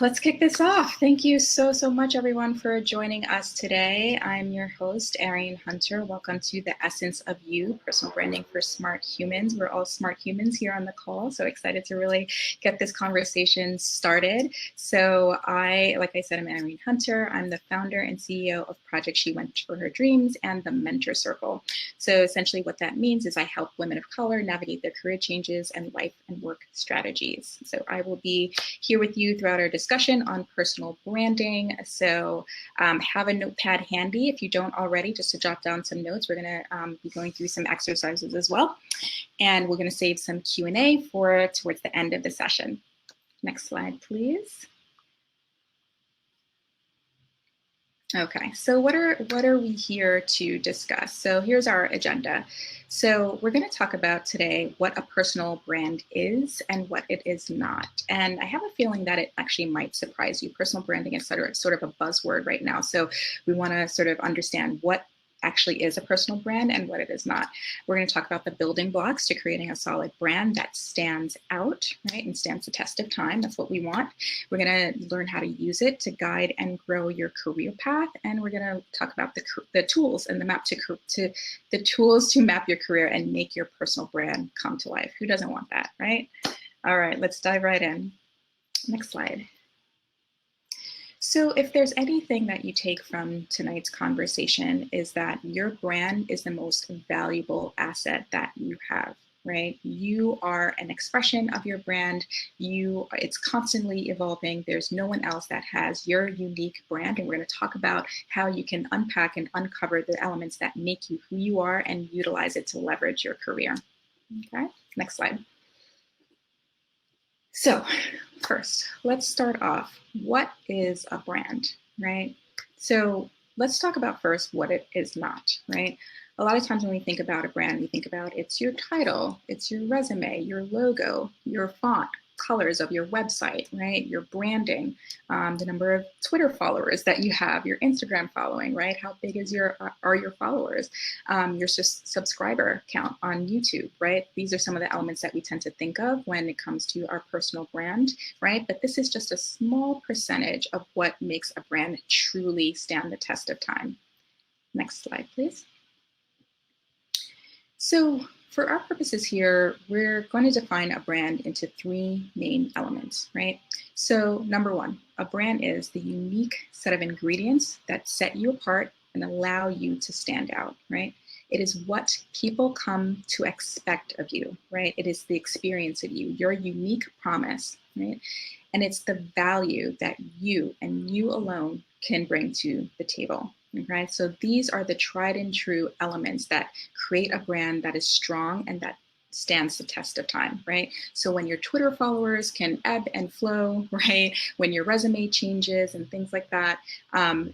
Let's kick this off. Thank you so much, everyone, for joining us today. I'm your host, Arian Hunter. Welcome to The Essence of You, Personal Branding for Smart Humans. We're all smart humans here on the call, so excited to really get this conversation started. So like I said, I'm Arian Hunter. I'm the founder and CEO of Project She Went for Her Dreams and the Mentor Circle. So essentially what that means is I help women of color navigate their career changes and life and work strategies. So I will be here with you throughout our discussion on personal branding. So have a notepad handy if you don't already, just to jot down some notes. We're going to be going through some exercises as well. And we're going to save some Q&A for towards the end of the session. Next slide, please. Okay, so what are we here to discuss? So here's our agenda. So we're going to talk about today what a personal brand is and what it is not. And I have a feeling that it actually might surprise you. Personal branding is sort of a buzzword right now. So we want to sort of understand what actually is a personal brand and what it is not. We're going to talk about the building blocks to creating a solid brand that stands out, right, and stands the test of time. That's what we want. We're going to learn how to use it to guide and grow your career path, and we're going to talk about the tools and the tools to map your career and make your personal brand come to life. Who doesn't want that, right? All right, let's dive right in. Next slide. So if there's anything that you take from tonight's conversation is that your brand is the most valuable asset that you have, right? You are an expression of your brand. It's constantly evolving. There's no one else that has your unique brand. And we're going to talk about how you can unpack and uncover the elements that make you who you are and utilize it to leverage your career. Okay, next slide. So first, let's start off. What is a brand, right? So let's talk about first what it is not, right? A lot of times when we think about a brand, we think about it's your title, it's your resume, your logo, your font, colors of your website, right? Your branding, the number of Twitter followers that you have, your Instagram following, right? How big are your followers? Your subscriber count on YouTube, right? These are some of the elements that we tend to think of when it comes to our personal brand, right? But this is just a small percentage of what makes a brand truly stand the test of time. Next slide, please. So for our purposes here, we're going to define a brand into three main elements, right? So number one, a brand is the unique set of ingredients that set you apart and allow you to stand out, right? It is what people come to expect of you, right? It is the experience of you, your unique promise, right? And it's the value that you and you alone can bring to the table. Right? So these are the tried and true elements that create a brand that is strong and that stands the test of time, right? So when your Twitter followers can ebb and flow, right? When your resume changes and things like that,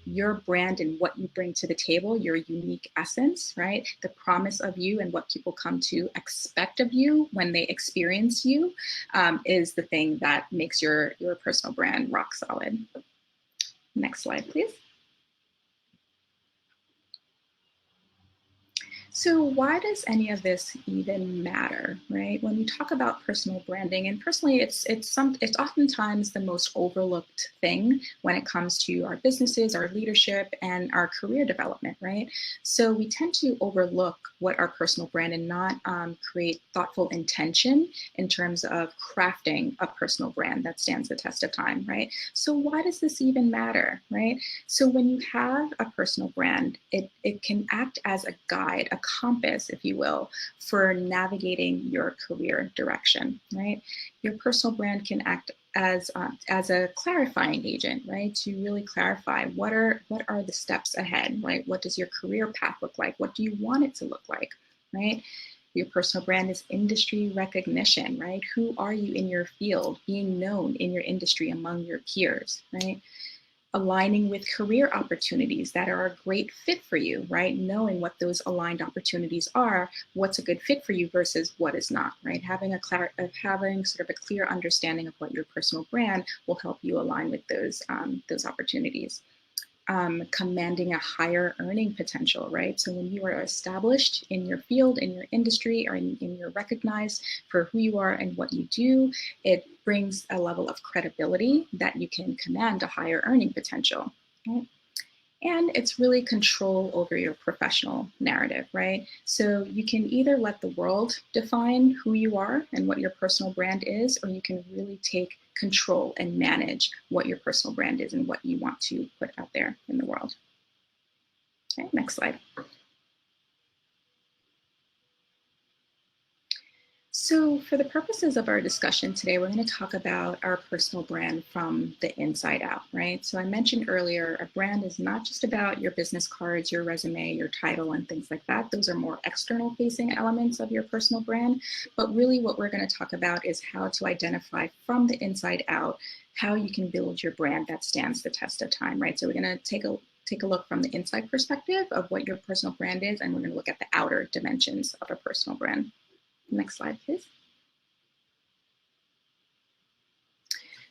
your brand and what you bring to the table, your unique essence, right? The promise of you and what people come to expect of you when they experience you is the thing that makes your personal brand rock solid. Next slide, please. So why does any of this even matter, right? When we talk about personal branding, and personally, it's oftentimes the most overlooked thing when it comes to our businesses, our leadership, and our career development, right? So we tend to overlook what our personal brand and not create thoughtful intention in terms of crafting a personal brand that stands the test of time, right? So why does this even matter, right? So when you have a personal brand, it can act as a guide, a compass, if you will, for navigating your career direction, right? Your personal brand can act as a clarifying agent, right? To really clarify what are the steps ahead, right? What does your career path look like? What do you want it to look like, right? Your personal brand is industry recognition, right? Who are you in your field? Being known in your industry among your peers, right? Aligning with career opportunities that are a great fit for you, right? Knowing what those aligned opportunities are, what's a good fit for you versus what is not, right? Having sort of a clear understanding of what your personal brand will help you align with those opportunities. commanding a higher earning potential, right? So when you are established in your field, in your industry, or in you're recognized for who you are and what you do, it brings a level of credibility that you can command a higher earning potential, right? And it's really control over your professional narrative, right? So you can either let the world define who you are and what your personal brand is, or you can really take control and manage what your personal brand is and what you want to put out there in the world. Okay, next slide. So, for the purposes of our discussion today, we're going to talk about our personal brand from the inside out, right? So, I mentioned earlier, a brand is not just about your business cards, your resume, your title, and things like that. Those are more external facing elements of your personal brand. But really, what we're going to talk about is how to identify from the inside out how you can build your brand that stands the test of time, right? So, we're going to take a look from the inside perspective of what your personal brand is, and we're going to look at the outer dimensions of a personal brand. Next slide, please.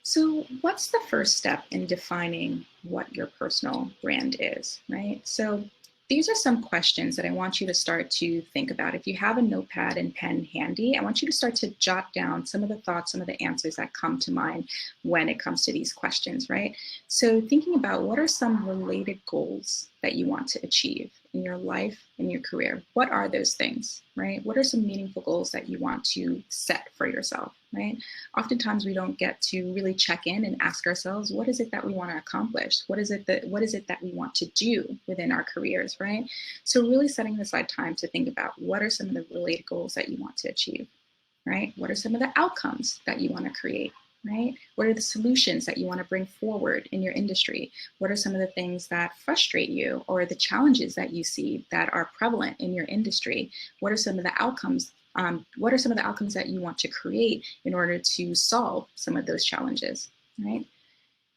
So what's the first step in defining what your personal brand is, right? So these are some questions that I want you to start to think about. If you have a notepad and pen handy, I want you to start to jot down some of the thoughts, some of the answers that come to mind when it comes to these questions, right? So thinking about what are some related goals that you want to achieve in your life, in your career? What are those things, right? What are some meaningful goals that you want to set for yourself, right? Oftentimes we don't get to really check in and ask ourselves, what is it that we want to accomplish? What is it that we want to do within our careers, right? So really setting aside time to think about what are some of the related goals that you want to achieve, right? What are some of the outcomes that you want to create, right? What are the solutions that you want to bring forward in your industry? What are some of the things that frustrate you or the challenges that you see that are prevalent in your industry? What are some of the outcomes? What are some of the outcomes that you want to create in order to solve some of those challenges, right?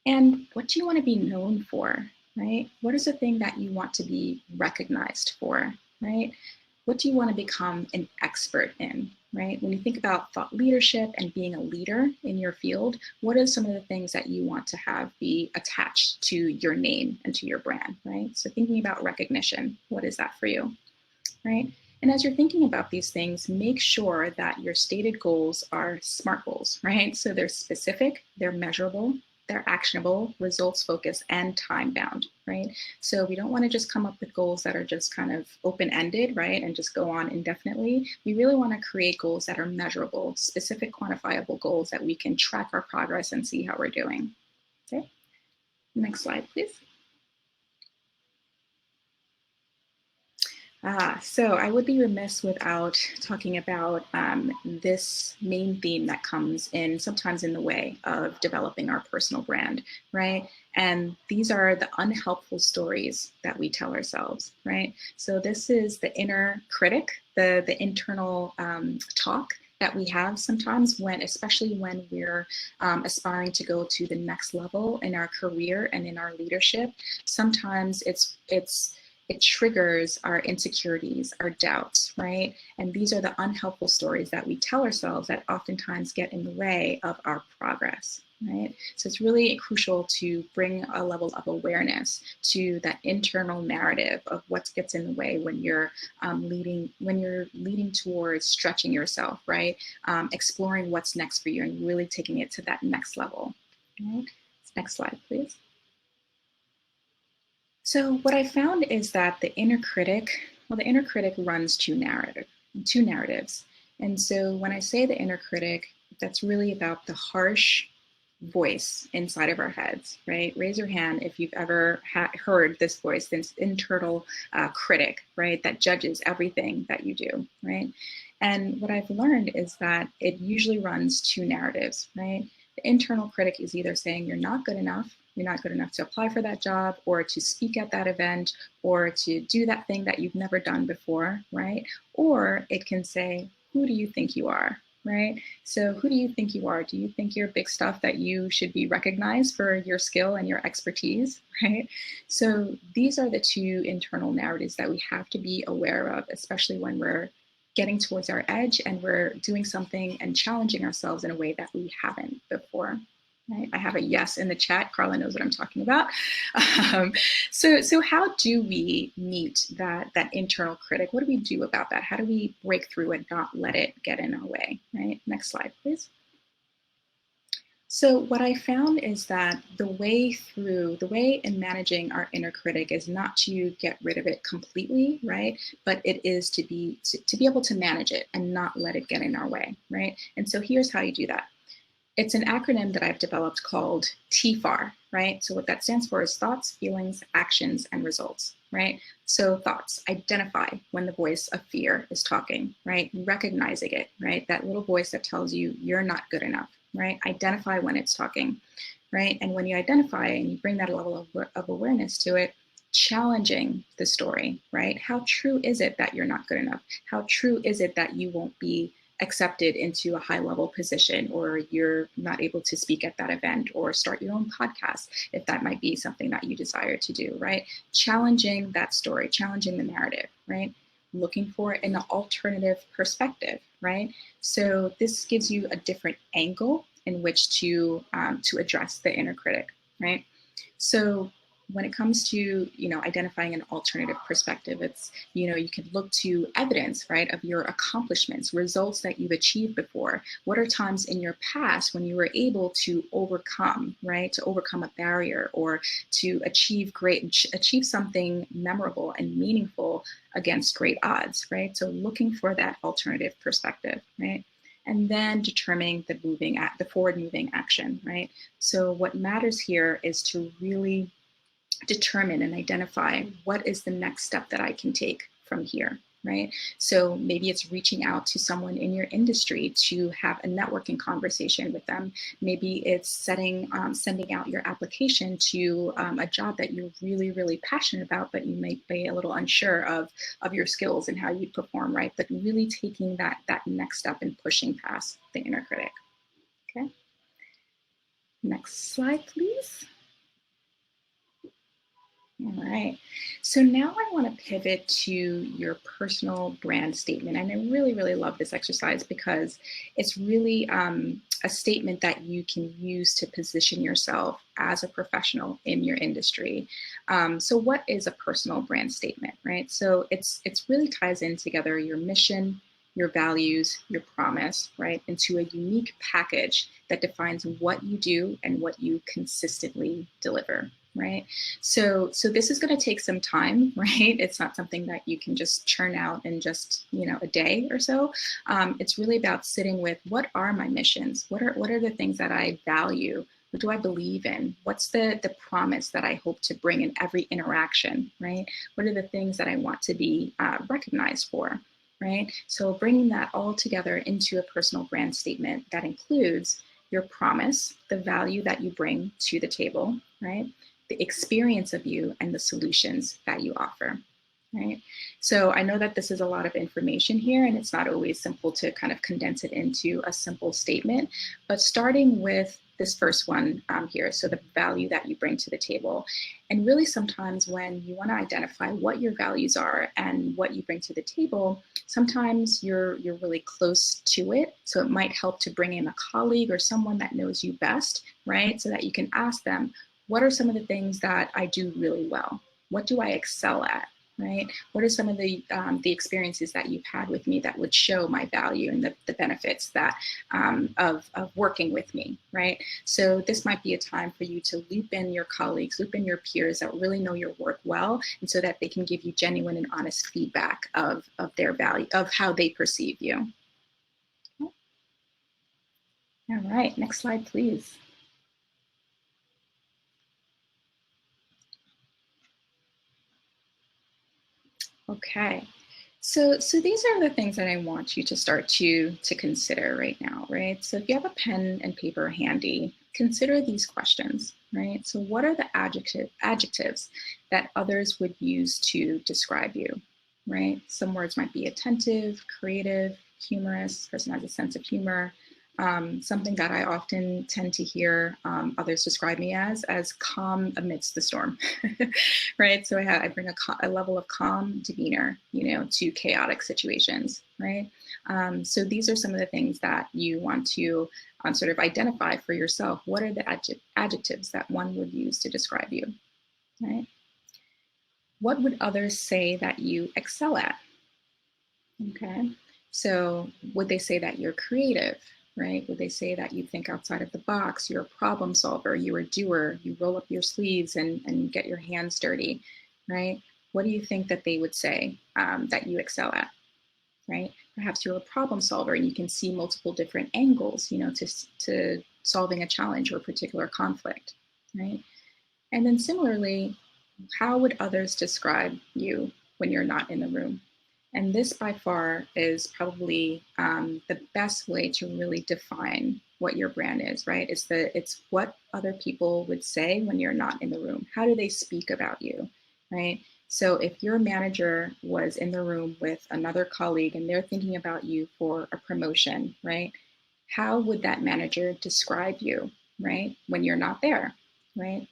And what do you want to be known for, right? What is the thing that you want to be recognized for, right? What do you want to become an expert in, right? When you think about thought leadership and being a leader in your field, what are some of the things that you want to have be attached to your name and to your brand, right? So thinking about recognition, what is that for you, right? And as you're thinking about these things, make sure that your stated goals are SMART goals, right? So they're specific, they're measurable, they're actionable, results focused, and time bound, right? So we don't want to just come up with goals that are just kind of open-ended, right? And just go on indefinitely. We really want to create goals that are measurable, specific, quantifiable goals that we can track our progress and see how we're doing. Okay, next slide, please. So I would be remiss without talking about this main theme that comes in sometimes in the way of developing our personal brand, right? And these are the unhelpful stories that we tell ourselves, right? So this is the inner critic, the internal talk that we have sometimes when, especially when we're aspiring to go to the next level in our career and in our leadership. Sometimes it triggers our insecurities, our doubts, right? And these are the unhelpful stories that we tell ourselves that oftentimes get in the way of our progress, right? So it's really crucial to bring a level of awareness to that internal narrative of what gets in the way when you're leading towards stretching yourself, right? Exploring what's next for you and really taking it to that next level. Right? Next slide, please. So what I found is that the inner critic, well, the inner critic runs two narratives. And so when I say the inner critic, that's really about the harsh voice inside of our heads, right? Raise your hand if you've ever heard this voice, this internal critic, right? That judges everything that you do, right? And what I've learned is that it usually runs two narratives, right? The internal critic is either saying you're not good enough, to apply for that job or to speak at that event or to do that thing that you've never done before, right? Or it can say, who do you think you are, right? So who do you think you are? Do you think you're big stuff that you should be recognized for your skill and your expertise, right? So these are the two internal narratives that we have to be aware of, especially when we're getting towards our edge and we're doing something and challenging ourselves in a way that we haven't before. Right? I have a yes in the chat. Carla knows what I'm talking about. Um, so how do we meet that internal critic? What do we do about that? How do we break through and not let it get in our way? Right? Next slide, please. So what I found is that the way in managing our inner critic is not to get rid of it completely, right? But it is to be able to manage it and not let it get in our way, right? And so here's how you do that. It's an acronym that I've developed called TFAR, right? So what that stands for is thoughts, feelings, actions, and results, right? So thoughts, identify when the voice of fear is talking, right? Recognizing it, right? That little voice that tells you you're not good enough, right? Identify when it's talking, right? And when you identify and you bring that level of awareness to it, challenging the story, right? How true is it that you're not good enough? How true is it that you won't be accepted into a high level position, or you're not able to speak at that event or start your own podcast, if that might be something that you desire to do, right? Challenging that story, challenging the narrative, right? Looking for an alternative perspective, right? So this gives you a different angle in which to address the inner critic, right? So when it comes to identifying an alternative perspective, it's you can look to evidence, right, of your accomplishments, results that you've achieved before. What are times in your past when you were able to overcome, right, to overcome a barrier or to achieve something memorable and meaningful against great odds, right? So looking for that alternative perspective, right? And then determining the forward moving action, right? So what matters here is to really determine and identify what is the next step that I can take from here, right? So maybe it's reaching out to someone in your industry to have a networking conversation with them. Maybe it's sending out your application to a job that you're really, really passionate about, but you may be a little unsure of your skills and how you perform, right? But really taking that next step and pushing past the inner critic. Okay. Next slide, please. All right. So now I want to pivot to your personal brand statement. And I really, really love this exercise because it's really a statement that you can use to position yourself as a professional in your industry. So what is a personal brand statement, right? So it's really ties in together your mission, your values, your promise, right, into a unique package that defines what you do and what you consistently deliver. Right. So this is going to take some time, right? It's not something that you can just churn out in just, a day or so. It's really about sitting with what are my missions? What are the things that I value? What do I believe in? What's the promise that I hope to bring in every interaction, right? What are the things that I want to be recognized for, right? So bringing that all together into a personal brand statement that includes your promise, the value that you bring to the table, right? The experience of you and the solutions that you offer, right? So I know that this is a lot of information here and it's not always simple to kind of condense it into a simple statement, but starting with this first one here, so the value that you bring to the table. And really sometimes when you want to identify what your values are and what you bring to the table, sometimes you're really close to it. So it might help to bring in a colleague or someone that knows you best, right? So that you can ask them, what are some of the things that I do really well? What do I excel at, right? What are some of the experiences that you've had with me that would show my value and the benefits that of working with me, right? So this might be a time for you to loop in your colleagues, loop in your peers that really know your work well, and so that they can give you genuine and honest feedback of their value, of how they perceive you. All right, next slide, please. Okay. So these are the things that I want you to start to consider right now, right? So if you have a pen and paper handy, consider these questions, right? So what are the adjectives that others would use to describe you, right? Some words might be attentive, creative, humorous, person has a sense of humor, Something that I often tend to hear others describe me as calm amidst the storm, right? So I bring a level of calm demeanor, to chaotic situations, right? So these are some of the things that you want to sort of identify for yourself. What are the adjectives that one would use to describe you, right? What would others say that you excel at? Okay. So would they say that you're creative, right? Would they say that you think outside of the box, you're a problem solver, you're a doer, you roll up your sleeves and get your hands dirty, right? What do you think that they would say that you excel at, right? Perhaps you're a problem solver and you can see multiple different angles, to solving a challenge or a particular conflict, right? And then similarly, how would others describe you when you're not in the room? And this by far is probably the best way to really define what your brand is, right? It's what other people would say when you're not in the room. How do they speak about you, right? So if your manager was in the room with another colleague and they're thinking about you for a promotion, right? How would that manager describe you, right? When you're not there, right?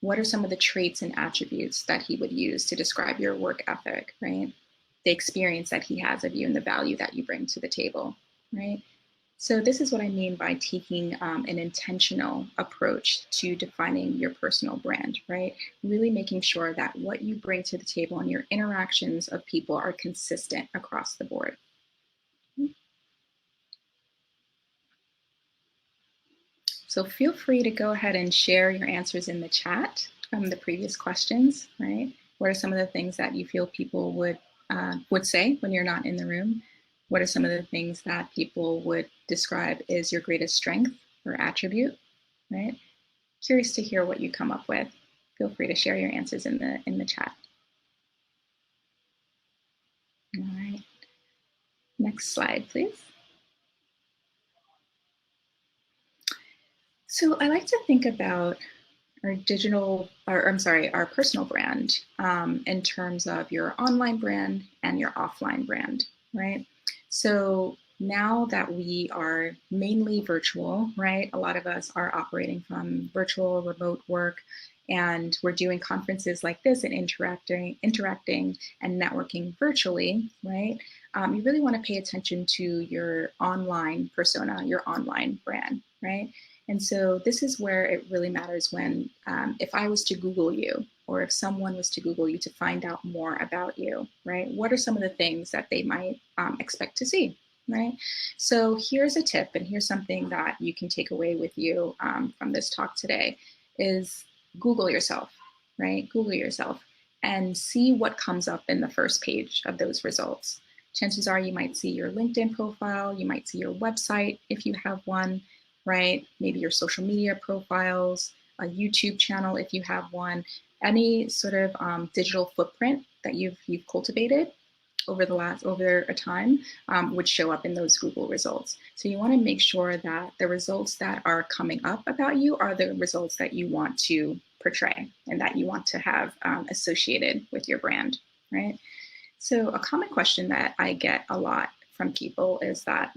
What are some of the traits and attributes that he would use to describe your work ethic, right? The experience that he has of you and the value that you bring to the table, right? So this is what I mean by taking an intentional approach to defining your personal brand, right? Really making sure that what you bring to the table and your interactions of people are consistent across the board. So feel free to go ahead and share your answers in the chat from the previous questions, right? What are some of the things that you feel people would say when you're not in the room? What are some of the things that people would describe as your greatest strength or attribute, right? Curious to hear what you come up with. Feel free to share your answers in the chat. All right. Next slide, please. So I like to think about our personal brand in terms of your online brand and your offline brand, right? So now that we are mainly virtual, right? A lot of us are operating from virtual remote work, and we're doing conferences like this and interacting and networking virtually, right? You really want to pay attention to your online persona, your online brand, right? And so this is where it really matters when, if I was to Google you, or if someone was to Google you to find out more about you, right? What are some of the things that they might expect to see, right? So here's a tip, and here's something that you can take away with you from this talk today, is Google yourself, right? Google yourself and see what comes up in the first page of those results. Chances are you might see your LinkedIn profile, you might see your website if you have one, right? Maybe your social media profiles, a YouTube channel if you have one, any sort of digital footprint that you've cultivated over a time would show up in those Google results. So you want to make sure that the results that are coming up about you are the results that you want to portray and that you want to have associated with your brand, right? So a common question that I get a lot from people is that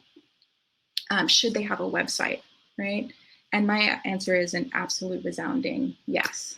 should they have a website, right? And my answer is an absolute resounding yes.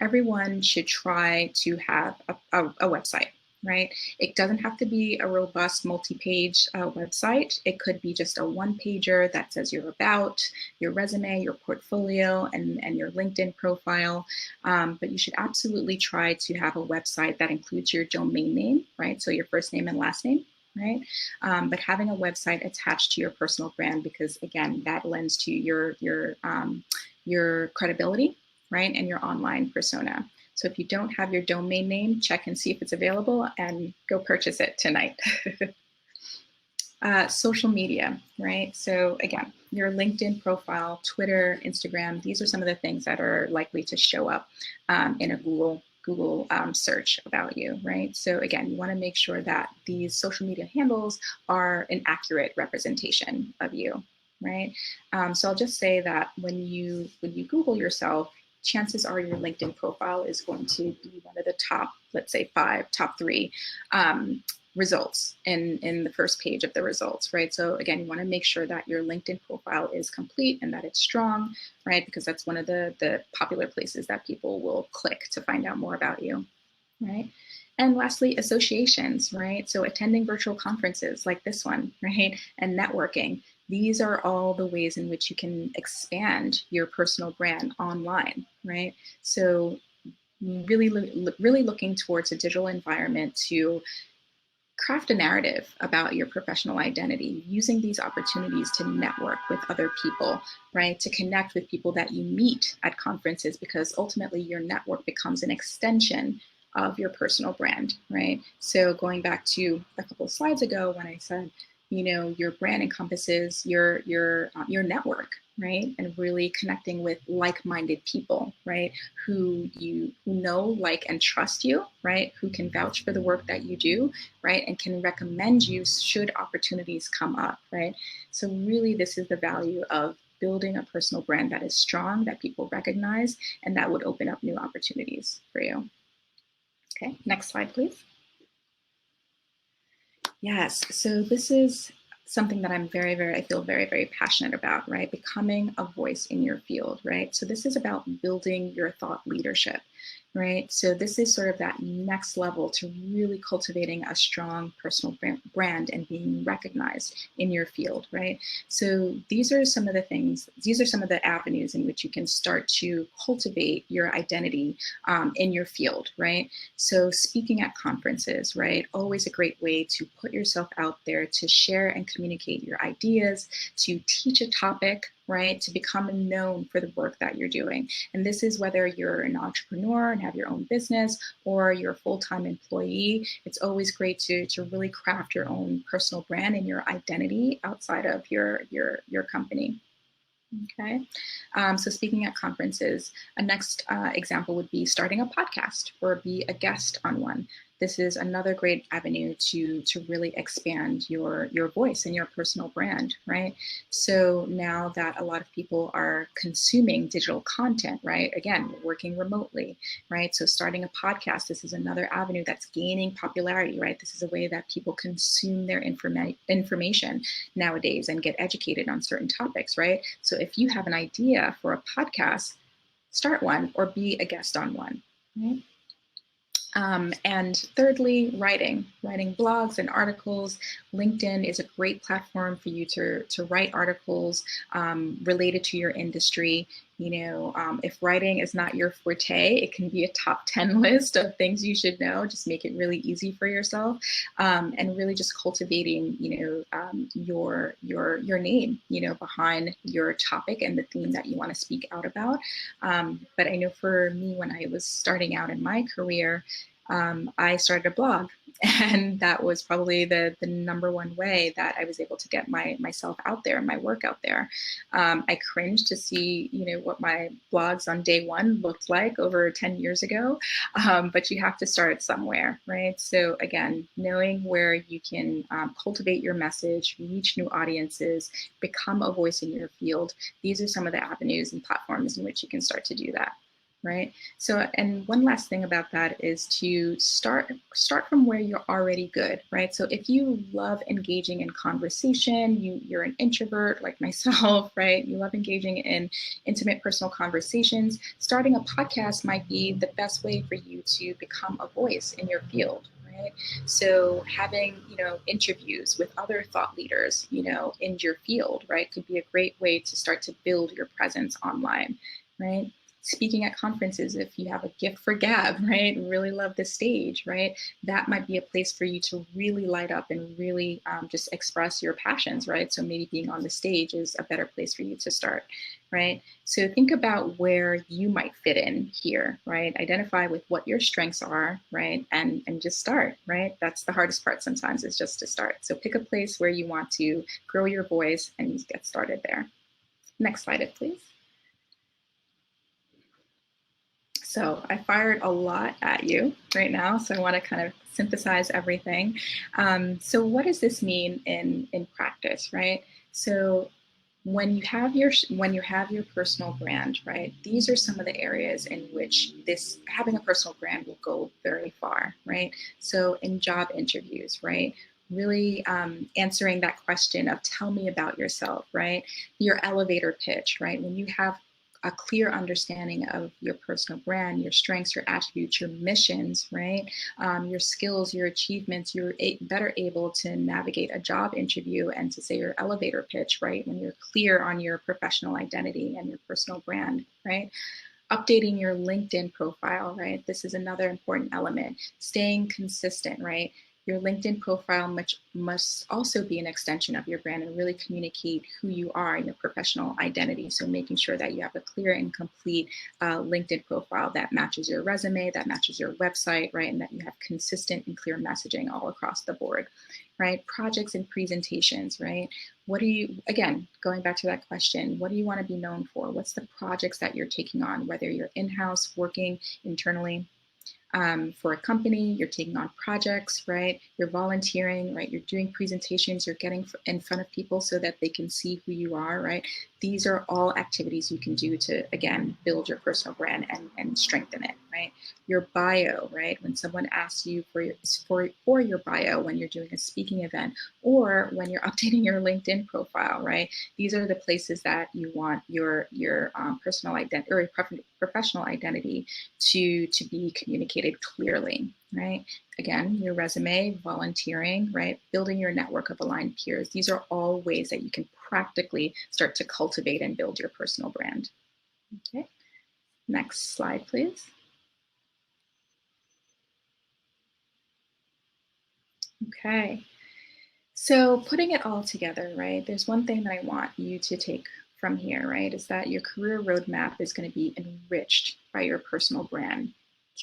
Everyone should try to have a website, right? It doesn't have to be a robust multi-page website. It could be just a one-pager that says your about, your resume, your portfolio, and your LinkedIn profile. But you should absolutely try to have a website that includes your domain name, right? So your first name and last name. Right? But having a website attached to your personal brand, because again, that lends to your credibility, right? And your online persona. So if you don't have your domain name, check and see if it's available and go purchase it tonight. Social media, right? So again, your LinkedIn profile, Twitter, Instagram, these are some of the things that are likely to show up in a Google search about you, right? So again, you want to make sure that these social media handles are an accurate representation of you, right? So I'll just say that when you Google yourself, chances are your LinkedIn profile is going to be one of the top, let's say top three results in the first page of the results, right? So again, you want to make sure that your LinkedIn profile is complete and that it's strong, right? Because that's one of the popular places that people will click to find out more about you, right? And lastly, associations, right? So attending virtual conferences like this one, right? And networking. These are all the ways in which you can expand your personal brand online, right? So really looking towards a digital environment to craft a narrative about your professional identity, using these opportunities to network with other people, right? To connect with people that you meet at conferences, because ultimately your network becomes an extension of your personal brand, right? So going back to a couple of slides ago when I said, your brand encompasses your network, right? And really connecting with like-minded people, right? Who know, like, and trust you, right? Who can vouch for the work that you do, right? And can recommend you should opportunities come up, right? So really this is the value of building a personal brand that is strong, that people recognize, and that would open up new opportunities for you. Okay, next slide, please. Yes, so this is something that I feel very, very passionate about, right? Becoming a voice in your field, right? So this is about building your thought leadership, right? So this is sort of that next level to really cultivating a strong personal brand and being recognized in your field, right? So these are some of the avenues in which you can start to cultivate your identity in your field, right? So speaking at conferences, right? Always a great way to put yourself out there, to share and communicate your ideas, to teach a topic, right? To become known for the work that you're doing. And this is whether you're an entrepreneur and have your own business or you're a full-time employee. It's always great to really craft your own personal brand and your identity outside of your company. Okay, so speaking at conferences, a next example would be starting a podcast or be a guest on one. This is another great avenue to really expand your voice and your personal brand, right? So now that a lot of people are consuming digital content, right? Again, working remotely, right? So starting a podcast, this is another avenue that's gaining popularity, right? This is a way that people consume their information nowadays and get educated on certain topics, right? So if you have an idea for a podcast, start one or be a guest on one. Right? And thirdly, writing blogs and articles. LinkedIn is a great platform for you to write articles related to your industry. If writing is not your forte, it can be a top 10 list of things you should know. Just make it really easy for yourself, and really just cultivating, your name, behind your topic and the theme that you want to speak out about. But I know for me, when I was starting out in my career, I started a blog, and that was probably the number one way that I was able to get myself out there, my work out there. I cringed to see, what my blogs on day one looked like over 10 years ago, but you have to start somewhere, right? So again, knowing where you can cultivate your message, reach new audiences, become a voice in your field. These are some of the avenues and platforms in which you can start to do that. Right. So, and one last thing about that is to start from where you're already good, right? So if you love engaging in conversation, you're an introvert like myself, right? You love engaging in intimate personal conversations, starting a podcast might be the best way for you to become a voice in your field. Right? So having, interviews with other thought leaders, in your field, right, could be a great way to start to build your presence online, right? Speaking at conferences, if you have a gift for gab, right, really love the stage, right, that might be a place for you to really light up and really just express your passions, right? So maybe being on the stage is a better place for you to start, right? So think about where you might fit in here, right? Identify with what your strengths are, right? And just start, right? That's the hardest part sometimes, is just to start. So pick a place where you want to grow your voice and just get started there. Next slide, please. So I fired a lot at you right now, so I want to kind of synthesize everything. So what does this mean in practice, right? So when you have your personal brand, right, these are some of the areas in which this having a personal brand will go very far, right? So in job interviews, right, really answering that question of tell me about yourself, right? Your elevator pitch, right? When you have a clear understanding of your personal brand, your strengths, your attributes, your missions, right? Your skills, your achievements, you're better able to navigate a job interview and to say your elevator pitch, right? When you're clear on your professional identity and your personal brand, right? Updating your LinkedIn profile, right? This is another important element. Staying consistent, right? Your LinkedIn profile must also be an extension of your brand and really communicate who you are and your professional identity. So making sure that you have a clear and complete LinkedIn profile that matches your resume, that matches your website, right? And that you have consistent and clear messaging all across the board, right? Projects and presentations, right? What do you, again, going back to that question, what do you want to be known for? What's the projects that you're taking on, whether you're in-house, working internally for a company, you're taking on projects, right? You're volunteering, right? You're doing presentations, you're getting in front of people so that they can see who you are, right? These are all activities you can do to, again, build your personal brand and strengthen it, right? Your bio, right? When someone asks you for your bio, when you're doing a speaking event or when you're updating your LinkedIn profile, right? These are the places that you want your personal identity or professional identity to be communicated clearly, right? Again, your resume, volunteering, right? Building your network of aligned peers. These are all ways that you can practically start to cultivate and build your personal brand. Okay, next slide, please. Okay, so putting it all together, right? There's one thing that I want you to take from here, right? Is that your career roadmap is going to be enriched by your personal brand.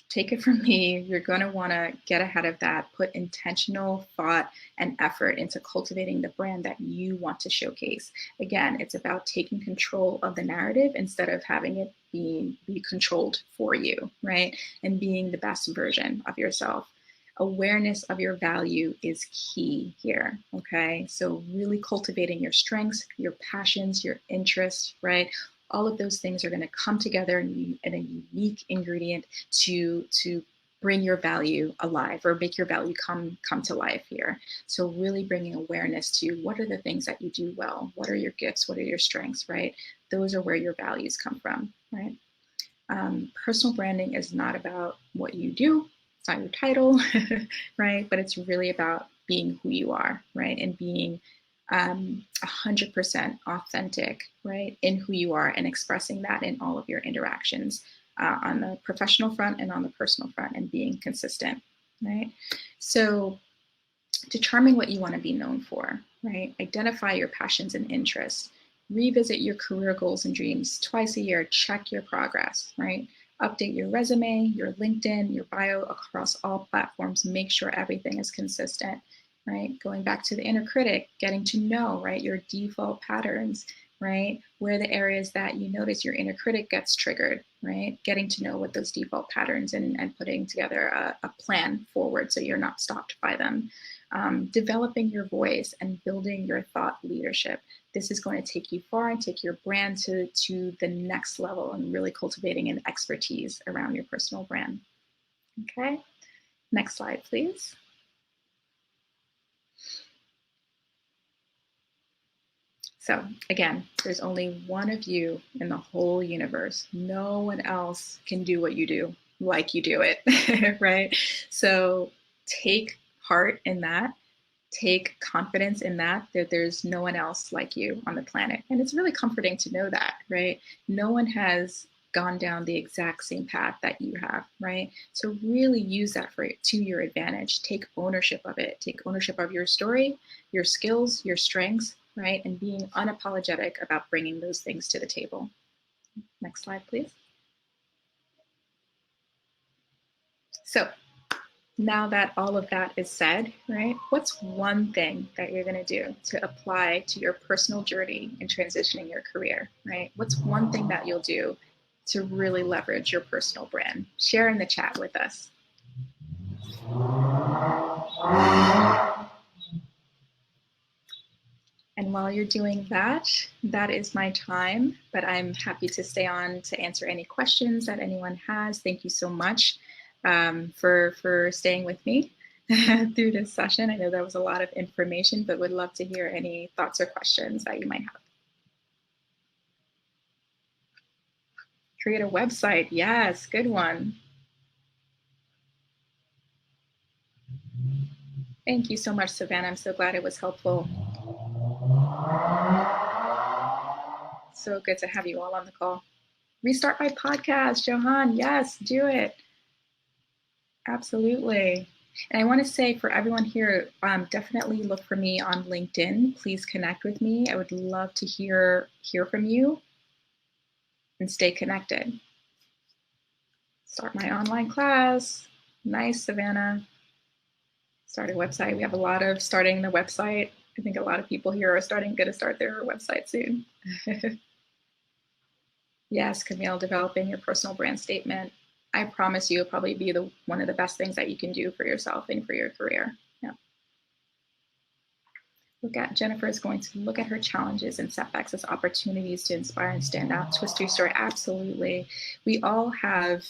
Take it from me, you're going to want to get ahead of that, put intentional thought and effort into cultivating the brand that you want to showcase. Again, it's about taking control of the narrative instead of having it be controlled for you, right? And being the best version of yourself. Awareness of your value is key here, okay? So really cultivating your strengths, your passions, your interests, right? All of those things are going to come together in a unique ingredient to bring your value alive or make your value come to life here. So really bringing awareness to what are the things that you do well, what are your gifts, what are your strengths, right? Those are where your values come from, right? Personal branding is not about what you do, it's not your title, right? But it's really about being who you are, right? And being 100% authentic, right, in who you are and expressing that in all of your interactions on the professional front and on the personal front and being consistent, right? So determine what you want to be known for, right? Identify your passions and interests. Revisit your career goals and dreams twice a year. Check your progress, right? Update your resume, your LinkedIn, your bio across all platforms. Make sure everything is consistent, right? Going back to the inner critic, getting to know, right, your default patterns, right? Where the areas that you notice your inner critic gets triggered, right? Getting to know what those default patterns and putting together a plan forward so you're not stopped by them. Developing your voice and building your thought leadership. This is going to take you far and take your brand to the next level and really cultivating an expertise around your personal brand. Okay, next slide, please. So again, there's only one of you in the whole universe. No one else can do what you do like you do it, right? So take heart in that. Take confidence in that there's no one else like you on the planet. And it's really comforting to know that, right? No one has gone down the exact same path that you have, right? So really use that to your advantage. Take ownership of it. Take ownership of your story, your skills, your strengths, right? And being unapologetic about bringing those things to the table. Next slide, please. So now that all of that is said, right, what's one thing that you're going to do to apply to your personal journey in transitioning your career, right? What's one thing that you'll do to really leverage your personal brand? Share in the chat with us. And while you're doing that, that is my time, but I'm happy to stay on to answer any questions that anyone has. Thank you so much for staying with me through this session. I know that was a lot of information, but would love to hear any thoughts or questions that you might have. Create a website. Yes, good one. Thank you so much, Savannah. I'm so glad it was helpful. So good to have you all on the call. Restart my podcast, Johan. Yes, do it. Absolutely. And I want to say for everyone here, definitely look for me on LinkedIn. Please connect with me. I would love to hear from you and stay connected. Start my online class. Nice, Savannah. Start a website. We have a lot of starting the website. I think a lot of people here are going to start their website soon. Yes, Camille, developing your personal brand statement. I promise you, it'll probably be one of the best things that you can do for yourself and for your career. Yeah. Jennifer is going to look at her challenges and setbacks as opportunities to inspire and stand out. Twist your story. Absolutely. We all have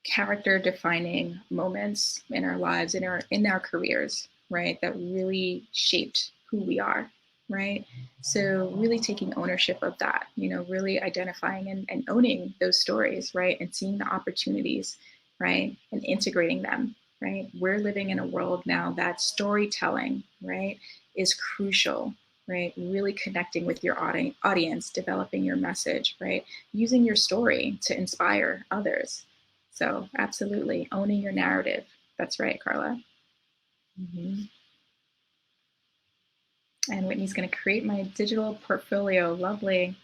character defining moments in our lives, in our careers, right? That really shaped who we are, right? So really taking ownership of that, really identifying and owning those stories, right? And seeing the opportunities, right? And integrating them, right? We're living in a world now that storytelling, right, is crucial, right? Really connecting with your audience, developing your message, right? Using your story to inspire others. So absolutely owning your narrative. That's right, Carla. Mm-hmm. And Whitney's going to create my digital portfolio. Lovely.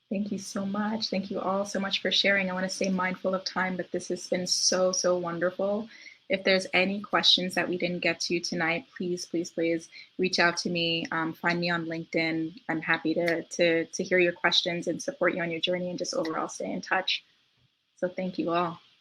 Thank you so much. Thank you all so much for sharing. I want to stay mindful of time, but this has been so, so wonderful. If there's any questions that we didn't get to tonight, please, please, please reach out to me. Find me on LinkedIn. I'm happy to hear your questions and support you on your journey and just overall stay in touch. So thank you all.